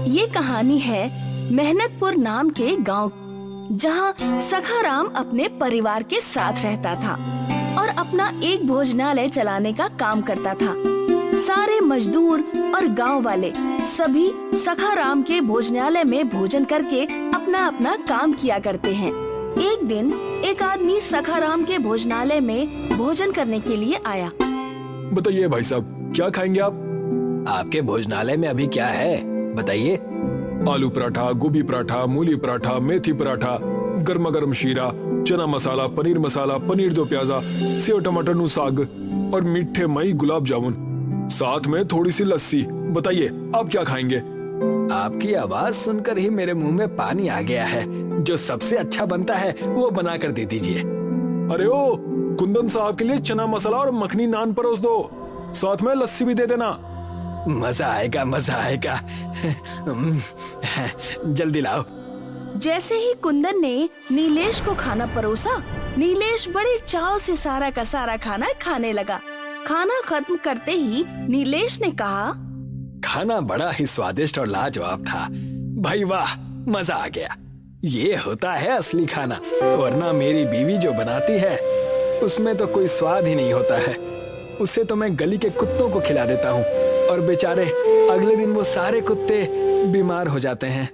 ये कहानी है मेहनतपुर नाम के गांव, जहां सखाराम अपने परिवार के साथ रहता था और अपना एक भोजनालय चलाने का काम करता था। सारे मजदूर और गांव वाले सभी सखाराम के भोजनालय में भोजन करके अपना अपना काम किया करते हैं। एक दिन एक आदमी सखाराम के भोजनालय में भोजन करने के लिए आया। बताइए भाई साहब, क्या खाएंगे आप? आपके भोजनालय में अभी क्या है बताइए। आलू पराठा, गोभी पराठा, मूली पराठा, मेथी पराठा, गर्मा गर्म शीरा, चना मसाला, पनीर मसाला, पनीर दो प्याजा, सेव टमाटर नु साग और मीठे मई गुलाब जामुन, साथ में थोड़ी सी लस्सी। बताइए आप क्या खाएंगे? आपकी आवाज सुनकर ही मेरे मुंह में पानी आ गया है। जो सबसे अच्छा बनता है वो बना कर दे दीजिए। अरे ओ, कुंदन साहब के लिए चना मसाला और मखनी नान परोस दो, साथ में लस्सी भी दे देना। मजा आएगा, मजा आएगा। जल्दी लाओ। जैसे ही कुंदन ने नीलेश को खाना परोसा, नीलेश बड़े चाव से सारा का सारा खाना खाने लगा। खाना खत्म करते ही नीलेश ने कहा, खाना बड़ा ही स्वादिष्ट और लाजवाब था भाई, वाह मजा आ गया। ये होता है असली खाना, वरना मेरी बीवी जो बनाती है उसमें तो कोई स्वाद ही नहीं होता है। उसे तो मैं गली के कुत्तों को खिला देता हूँ और बेचारे अगले दिन वो सारे कुत्ते बीमार हो जाते हैं।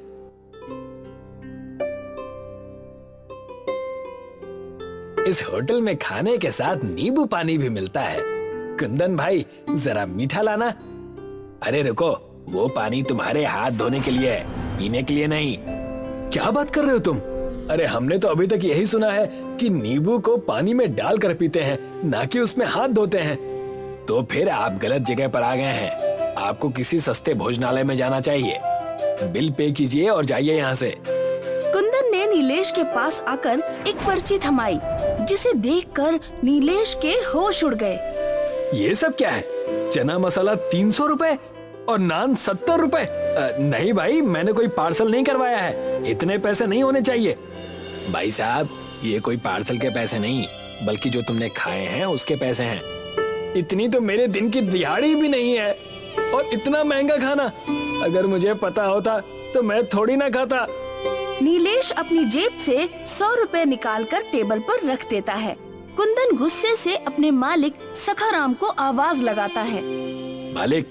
इस होटल में खाने के साथ नींबू पानी भी मिलता है। कुंदन भाई जरा मीठा लाना। अरे रुको, वो पानी तुम्हारे हाथ धोने के लिए है, पीने के लिए नहीं। क्या बात कर रहे हो तुम? अरे हमने तो अभी तक यही सुना है कि नींबू को पानी में डालकर पीते हैं, ना कि उसमें हाथ धोते हैं। तो फिर आप गलत जगह पर आ गए हैं। आपको किसी सस्ते भोजनालय में जाना चाहिए। बिल पे कीजिए और जाइए यहाँ से। कुंदन ने नीलेश के पास आकर एक पर्ची थमाई, जिसे देखकर नीलेश के होश उड़ गए। ये सब क्या है? चना मसाला 300 रुपए और नान 70 रुपए। नहीं भाई, मैंने कोई पार्सल नहीं करवाया है, इतने पैसे नहीं होने चाहिए। भाई साहब, ये कोई पार्सल के पैसे नहीं, बल्कि जो तुमने खाए हैं उसके पैसे हैं। इतनी तो मेरे दिन की दिहाड़ी भी नहीं है, और इतना महंगा खाना। अगर मुझे पता होता तो मैं थोड़ी ना खाता। नीलेश अपनी जेब से 100 रुपए निकालकर टेबल पर रख देता है। कुंदन गुस्से से अपने मालिक सखाराम को आवाज लगाता है। मालिक,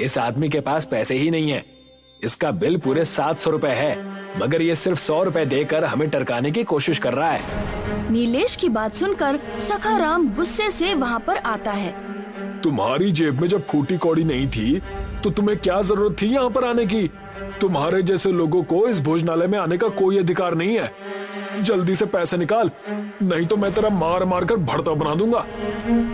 इस आदमी के पास पैसे ही नहीं है। इसका बिल पूरे 700 रुपए है, मगर ये सिर्फ 100 रुपए देकर हमें टरकाने की कोशिश कर रहा है। नीलेश की बात सुनकर सखाराम गुस्से से वहाँ पर आता है। तुम्हारी जेब में जब फूटी कौड़ी नहीं थी तो तुम्हें क्या जरूरत थी यहाँ पर आने की? तुम्हारे जैसे लोगों को इस भोजनालय में आने का कोई अधिकार नहीं है। जल्दी से पैसे निकाल, नहीं तो मैं तेरा मार मार कर भड़ता बना दूंगा।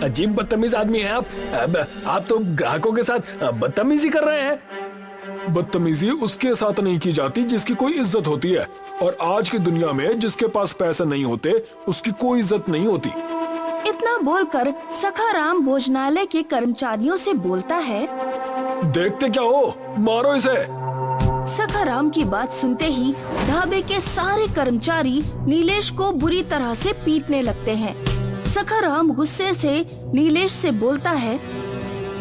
अजीब बदतमीज आदमी हैं आप तो ग्राहकों के साथ बदतमीजी कर रहे हैं। बदतमीजी उसके साथ नहीं की जाती जिसकी कोई इज्जत होती है, और आज की दुनिया में जिसके पास पैसे नहीं होते उसकी कोई इज्जत नहीं होती। इतना बोलकर सखाराम भोजनालय के कर्मचारियों से बोलता है, देखते क्या हो, मारो इसे। सखाराम की बात सुनते ही ढाबे के सारे कर्मचारी नीलेश को बुरी तरह से पीटने लगते हैं। सखाराम गुस्से से नीलेश से बोलता है,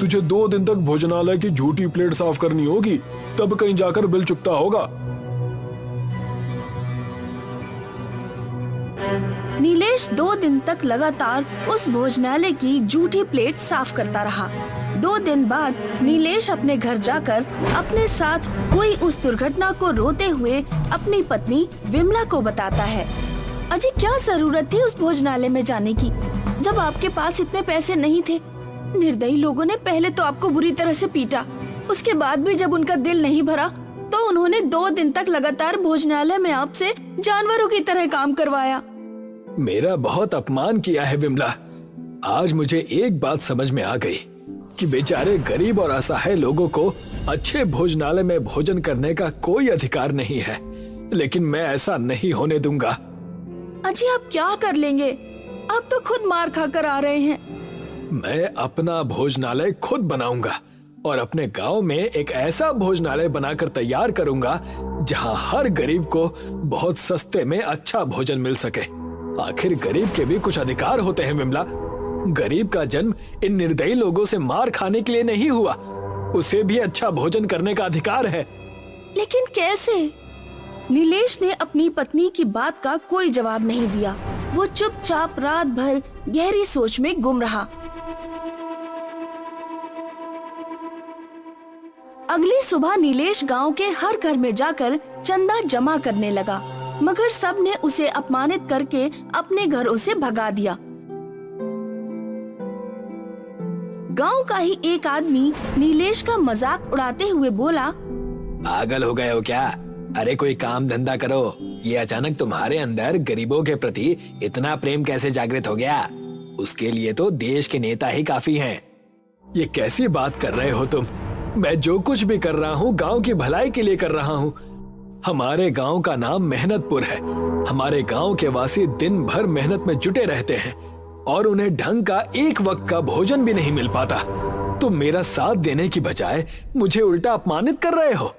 तुझे 2 दिन तक भोजनालय की झूठी प्लेट साफ करनी होगी, तब कहीं जाकर बिल चुकता होगा। नीलेश 2 दिन तक लगातार उस भोजनालय की झूठी प्लेट साफ करता रहा। 2 दिन बाद नीलेश अपने घर जाकर अपने साथ हुई उस दुर्घटना को रोते हुए अपनी पत्नी विमला को बताता है। अजी, क्या जरूरत थी उस भोजनालय में जाने की, जब आपके पास इतने पैसे नहीं थे। निर्दयी लोगों ने पहले तो आपको बुरी तरह से पीटा, उसके बाद भी जब उनका दिल नहीं भरा तो उन्होंने 2 दिन तक लगातार भोजनालय में आपसे जानवरों की तरह काम करवाया। मेरा बहुत अपमान किया है विमला। आज मुझे एक बात समझ में आ गई कि बेचारे गरीब और असहाय लोगों को अच्छे भोजनालय में भोजन करने का कोई अधिकार नहीं है, लेकिन मैं ऐसा नहीं होने दूंगा। अजी, आप क्या कर लेंगे? आप तो खुद मार खाकर आ रहे हैं। मैं अपना भोजनालय खुद बनाऊंगा और अपने गांव में एक ऐसा भोजनालय बनाकर तैयार करूंगा जहां हर गरीब को बहुत सस्ते में अच्छा भोजन मिल सके। आखिर गरीब के भी कुछ अधिकार होते हैं विमला। गरीब का जन्म इन निर्दयी लोगों से मार खाने के लिए नहीं हुआ, उसे भी अच्छा भोजन करने का अधिकार है। लेकिन कैसे? नीलेश ने अपनी पत्नी की बात का कोई जवाब नहीं दिया। वो चुपचाप रात भर गहरी सोच में गुम रहा। अगली सुबह नीलेश गांव के हर घर में जाकर चंदा जमा करने लगा, मगर सब ने उसे अपमानित करके अपने घरों से भगा दिया। गांव का ही एक आदमी नीलेश का मजाक उड़ाते हुए बोला, पागल हो गए हो क्या? अरे कोई काम धंधा करो। ये अचानक तुम्हारे अंदर गरीबों के प्रति इतना प्रेम कैसे जागृत हो गया? उसके लिए तो देश के नेता ही काफी हैं। ये कैसी बात कर रहे हो तुम? मैं जो कुछ भी कर रहा हूँ गांव की भलाई के लिए कर रहा हूँ। हमारे गांव का नाम मेहनतपुर है। हमारे गांव के वासी दिन भर मेहनत में जुटे रहते हैं और उन्हें ढंग का एक वक्त का भोजन भी नहीं मिल पाता। तुम मेरा साथ देने की बजाय मुझे उल्टा अपमानित कर रहे हो।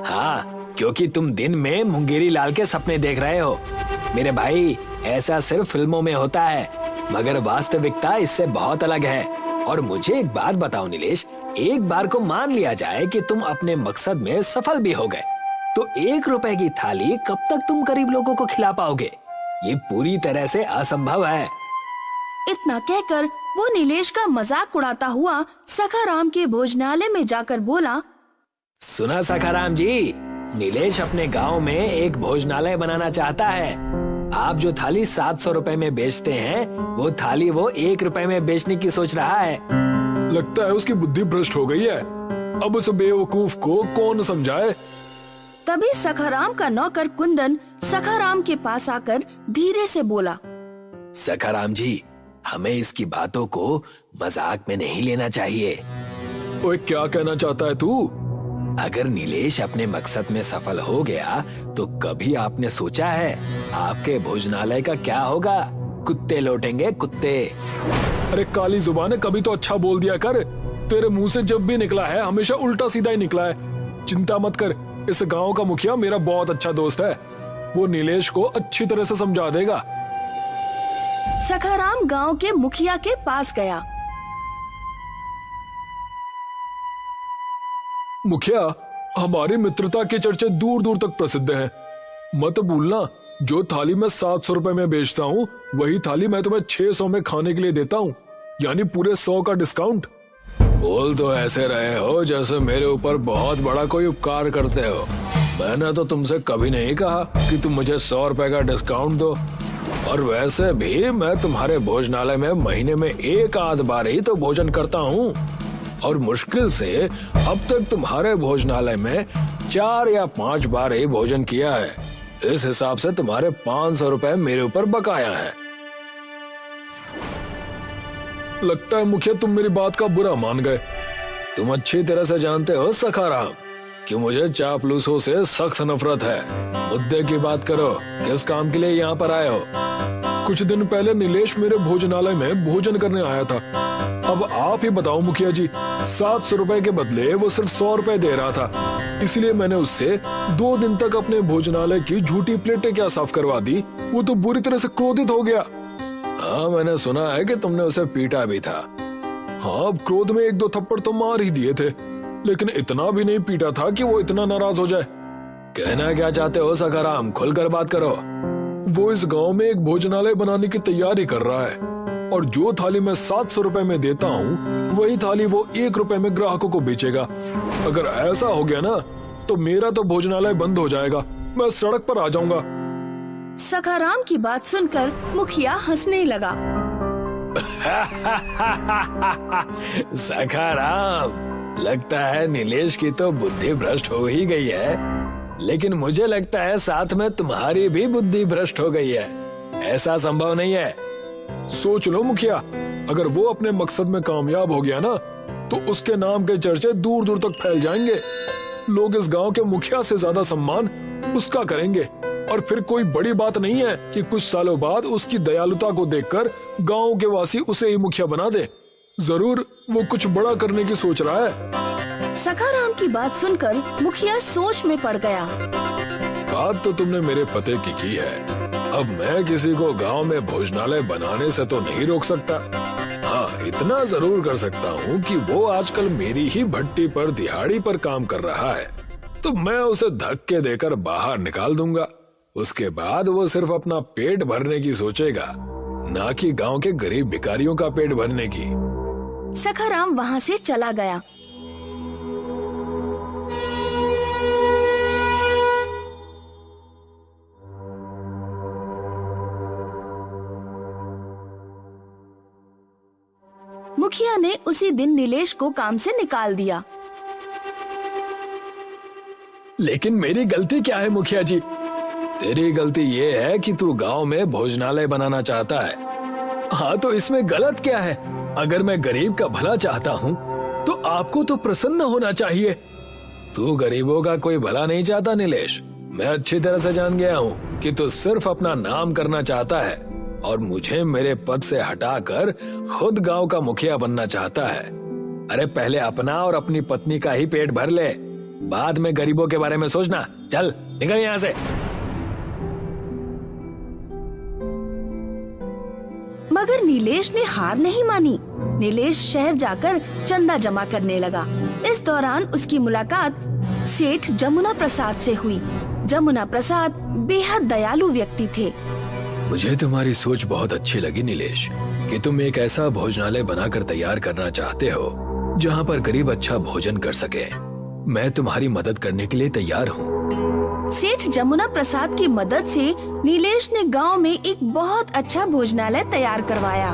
हाँ, क्योंकि तुम दिन में मुंगेरी लाल के सपने देख रहे हो। मेरे भाई, ऐसा सिर्फ फिल्मों में होता है, मगर वास्तविकता इससे बहुत अलग है। और मुझे एक बात बताओ नीलेश, एक बार को मान लिया जाए कि तुम अपने मकसद में सफल भी हो गए, तो 1 रुपए की थाली कब तक तुम गरीब लोगों को खिला पाओगे? ये पूरी तरह से असंभव है। इतना कहकर वो नीलेश का मजाक उड़ाता हुआ सखाराम के भोजनालय में जाकर बोला, सुना सखाराम जी, नीलेश अपने गांव में एक भोजनालय बनाना चाहता है। आप जो थाली 700 रुपए में बेचते हैं, वो थाली वो 1 रुपए में बेचने की सोच रहा है। लगता है उसकी बुद्धि भ्रष्ट हो गई है। अब उस बेवकूफ को कौन समझाए? तभी सखाराम का नौकर कुंदन सखाराम के पास आकर धीरे से बोला, सखाराम जी, हमें इसकी बातों को मजाक में नहीं लेना चाहिए। ओए, क्या कहना चाहता है तू? अगर नीलेश अपने मकसद में सफल हो गया तो कभी आपने सोचा है आपके भोजनालय का क्या होगा? कुत्ते लौटेंगे, कुत्ते। अरे काली जुबान, कभी तो अच्छा बोल दिया कर। तेरे मुंह से जब भी निकला है हमेशा उल्टा सीधा ही निकला है। चिंता मत कर, इस गांव का मुखिया मेरा बहुत अच्छा दोस्त है। वो नीलेश को अच्छी तरह से समझा देगा। सखाराम गांव के मुखिया के पास गया। मुखिया, हमारी मित्रता के चर्चे दूर दूर तक प्रसिद्ध हैं। मत भूलना, जो थाली मैं 700 रुपए में बेचता हूँ, वही थाली मैं तुम्हें 600 में खाने के लिए देता हूँ, यानी पूरे 100 का डिस्काउंट। बोल तो ऐसे रहे हो जैसे मेरे ऊपर बहुत बड़ा कोई उपकार करते हो। मैंने तो तुमसे कभी नहीं कहा कि तुम मुझे 100 रुपए का डिस्काउंट दो। और वैसे भी मैं तुम्हारे भोजनालय में महीने में 1 आध बार ही तो भोजन करता हूँ, और मुश्किल से अब तक तुम्हारे भोजनालय में 4 या 5 बार ही भोजन किया है। इस हिसाब से तुम्हारे 500 रुपए मेरे ऊपर बकाया है। लगता है मुखिया तुम मेरी बात का बुरा मान गए। तुम अच्छी तरह से जानते हो सखाराम कि मुझे चापलूसों से सख्त नफरत है। मुद्दे की बात करो, किस काम के लिए यहाँ पर आए हो? कुछ दिन पहले नीलेश मेरे भोजनालय में भोजन करने आया था। अब आप ही बताओ मुखिया जी, 700 रुपए के बदले वो सिर्फ 100 रुपए दे रहा था। इसलिए मैंने उससे 2 दिन तक अपने भोजनालय की झूठी प्लेटें क्या साफ करवा दी। वो तो बुरी तरह से क्रोधित हो गया। हाँ, मैंने सुना है कि तुमने उसे पीटा भी था। हाँ, अब क्रोध में 1-2 थप्पड़ तो मार ही दिए थे, लेकिन इतना भी नहीं पीटा था कि वो इतना नाराज हो जाए। कहना क्या चाहते हो सखाराम, खुलकर बात करो। वो इस गांव में एक भोजनालय बनाने की तैयारी कर रहा है, और जो थाली मैं 700 रुपए में देता हूँ, वही थाली वो 1 रुपए में ग्राहकों को बेचेगा। अगर ऐसा हो गया ना, तो मेरा तो भोजनालय बंद हो जाएगा। मैं सड़क पर आ जाऊंगा। सखाराम की बात सुनकर मुखिया हंसने लगा। सखाराम, लगता है नीलेश की तो बुद्धि भ्रष्ट हो ही गई है, लेकिन मुझे लगता है साथ में तुम्हारी भी बुद्धि भ्रष्ट हो गई है। ऐसा संभव नहीं है। सोच लो मुखिया, अगर वो अपने मकसद में कामयाब हो गया ना, तो उसके नाम के चर्चे दूर दूर तक फैल जाएंगे। लोग इस गांव के मुखिया से ज्यादा सम्मान उसका करेंगे, और फिर कोई बड़ी बात नहीं है कि कुछ सालों बाद उसकी दयालुता को देखकर गांव के वासी उसे ही मुखिया बना दे। जरूर वो कुछ बड़ा करने की सोच रहा है। सखाराम की बात सुनकर मुखिया सोच में पड़ गया। बात तो तुमने मेरे पते की है। अब मैं किसी को गांव में भोजनालय बनाने से तो नहीं रोक सकता। हाँ, इतना जरूर कर सकता हूँ कि वो आजकल मेरी ही भट्टी पर दिहाड़ी पर काम कर रहा है। तो मैं उसे धक्के देकर बाहर निकाल दूंगा। उसके बाद वो सिर्फ अपना पेट भरने की सोचेगा, ना कि गांव के गरीब भिखारियों का पेट भरने की। सखाराम वहाँ से चला गया। मुखिया ने उसी दिन नीलेश को काम से निकाल दिया। लेकिन मेरी गलती क्या है मुखिया जी? तेरी गलती ये है कि तू गांव में भोजनालय बनाना चाहता है। हाँ, तो इसमें गलत क्या है? अगर मैं गरीब का भला चाहता हूँ तो आपको तो प्रसन्न होना चाहिए। तू गरीबों का कोई भला नहीं चाहता नीलेश। मैं अच्छी तरह से जान गया हूँ कि तू सिर्फ अपना नाम करना चाहता है और मुझे मेरे पद से हटाकर खुद गांव का मुखिया बनना चाहता है। अरे पहले अपना और अपनी पत्नी का ही पेट भर ले, बाद में गरीबों के बारे में सोचना। चल निकल यहाँ से। मगर नीलेश ने हार नहीं मानी। नीलेश शहर जाकर चंदा जमा करने लगा। इस दौरान उसकी मुलाकात सेठ जमुना प्रसाद से हुई। जमुना प्रसाद बेहद दयालु व्यक्ति थे। मुझे तुम्हारी सोच बहुत अच्छी लगी नीलेश, कि तुम एक ऐसा भोजनालय बनाकर तैयार करना चाहते हो जहाँ पर गरीब अच्छा भोजन कर सके। मैं तुम्हारी मदद करने के लिए तैयार हूँ। सेठ जमुना प्रसाद की मदद से नीलेश ने गांव में एक बहुत अच्छा भोजनालय तैयार करवाया।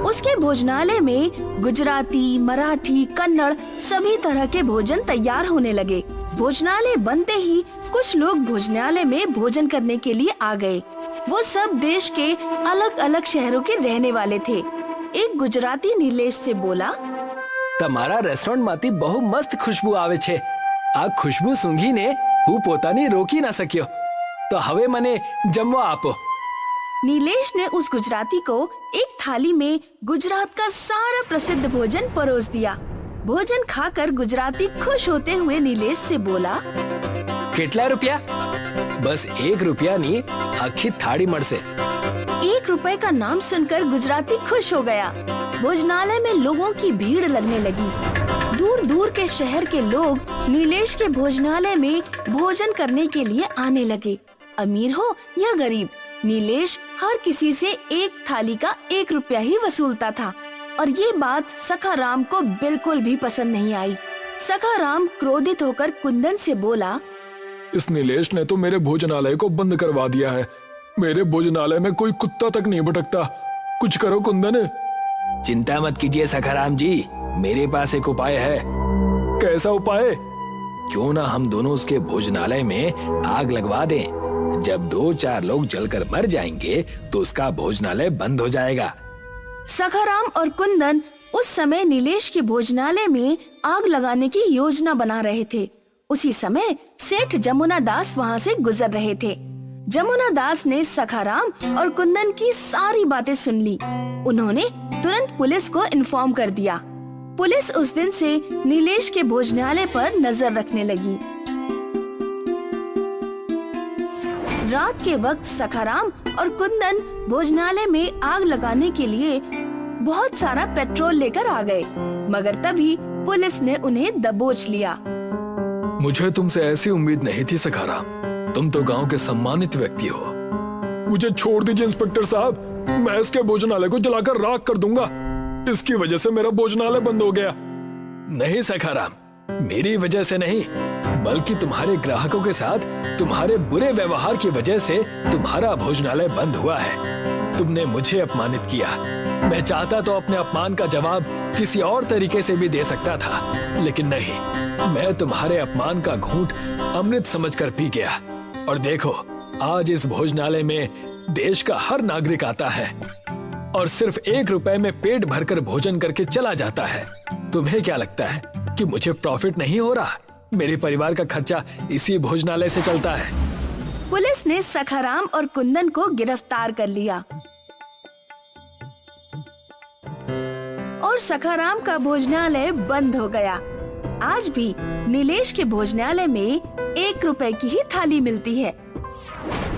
उसके भोजनालय में गुजराती, मराठी, कन्नड़ सभी तरह के भोजन तैयार होने लगे। भोजनालय बनते ही कुछ लोग भोजनालय में भोजन करने के लिए आ गए। वो सब देश के अलग अलग शहरों के रहने वाले थे। एक गुजराती नीलेश से बोला, તમારા રેસ્ટોરન્ટમાંથી બહુ મસ્ત ખુશ્બુ આવે છે। આ ખુશ્બુ સૂંઘીને હું પોતાની રોકી ના શક્યો। તો હવે મને જમવા આપો। नीलेश ने उस गुजराती को एक थाली में गुजरात का सारा प्रसिद्ध भोजन परोस दिया। भोजन खाकर गुजराती खुश होते हुए नीलेश से बोला, કેટલા રૂપિયા? બસ 1 રૂપિયાની આખી થાળી મળશે। 1 रुपए का नाम सुनकर गुजराती खुश हो गया। भोजनालय में लोगों की भीड़ लगने लगी। दूर दूर के शहर के लोग नीलेश के भोजनालय में भोजन करने के लिए आने लगे। अमीर हो या गरीब, नीलेश हर किसी से एक थाली का 1 रुपया ही वसूलता था। और ये बात सखाराम को बिल्कुल भी पसंद नहीं आई। सखाराम क्रोधित होकर कुंदन से बोला, इस नीलेश ने तो मेरे भोजनालय को बंद करवा दिया है। मेरे भोजनालय में कोई कुत्ता तक नहीं भटकता। कुछ करो कुंदन। चिंता मत कीजिए सखाराम जी, मेरे पास एक उपाय है। कैसा उपाय? क्यों ना हम दोनों उसके भोजनालय में आग लगवा दें। जब 2-4 लोग जलकर मर जाएंगे तो उसका भोजनालय बंद हो जाएगा। सखाराम और कुंदन उस समय नीलेश के भोजनालय में आग लगाने की योजना बना रहे थे। उसी समय सेठ जमुना दास वहाँ से गुजर रहे थे। जमुना दास ने सखाराम और कुंदन की सारी बातें सुन ली। उन्होंने तुरंत पुलिस को इन्फॉर्म कर दिया। पुलिस उस दिन से नीलेश के भोजनालय पर नजर रखने लगी। रात के वक्त सखाराम और कुंदन भोजनालय में आग लगाने के लिए बहुत सारा पेट्रोल लेकर आ गए, मगर तभी पुलिस ने उन्हें दबोच लिया। मुझे तुमसे ऐसी उम्मीद नहीं थी सखाराम। तुम तो गांव के सम्मानित व्यक्ति हो। मुझे छोड़ दीजिए इंस्पेक्टर साहब, मैं इसके भोजनालय को जलाकर राख कर दूंगा। इसकी वजह से मेरा भोजनालय बंद हो गया। नहीं सखाराम, मेरी वजह से नहीं, बल्कि तुम्हारे ग्राहकों के साथ तुम्हारे बुरे व्यवहार की वजह से तुम्हारा भोजनालय बंद हुआ है। तुमने मुझे अपमानित किया। मैं चाहता तो अपने अपमान का जवाब किसी और तरीके से भी दे सकता था, लेकिन नहीं, मैं तुम्हारे अपमान का घूंट अमृत समझकर पी गया। और देखो, आज इस भोजनालय में देश का हर नागरिक आता है और सिर्फ 1 रुपए में पेट भरकर भोजन करके चला जाता है। तुम्हें क्या लगता है कि मुझे प्रॉफिट नहीं हो रहा? मेरे परिवार का खर्चा इसी भोजनालय से चलता है। पुलिस ने सखाराम और कुंदन को गिरफ्तार कर लिया और सखाराम का भोजनालय बंद हो गया। आज भी नीलेश के भोजनालय में 1 रुपए की ही थाली मिलती है।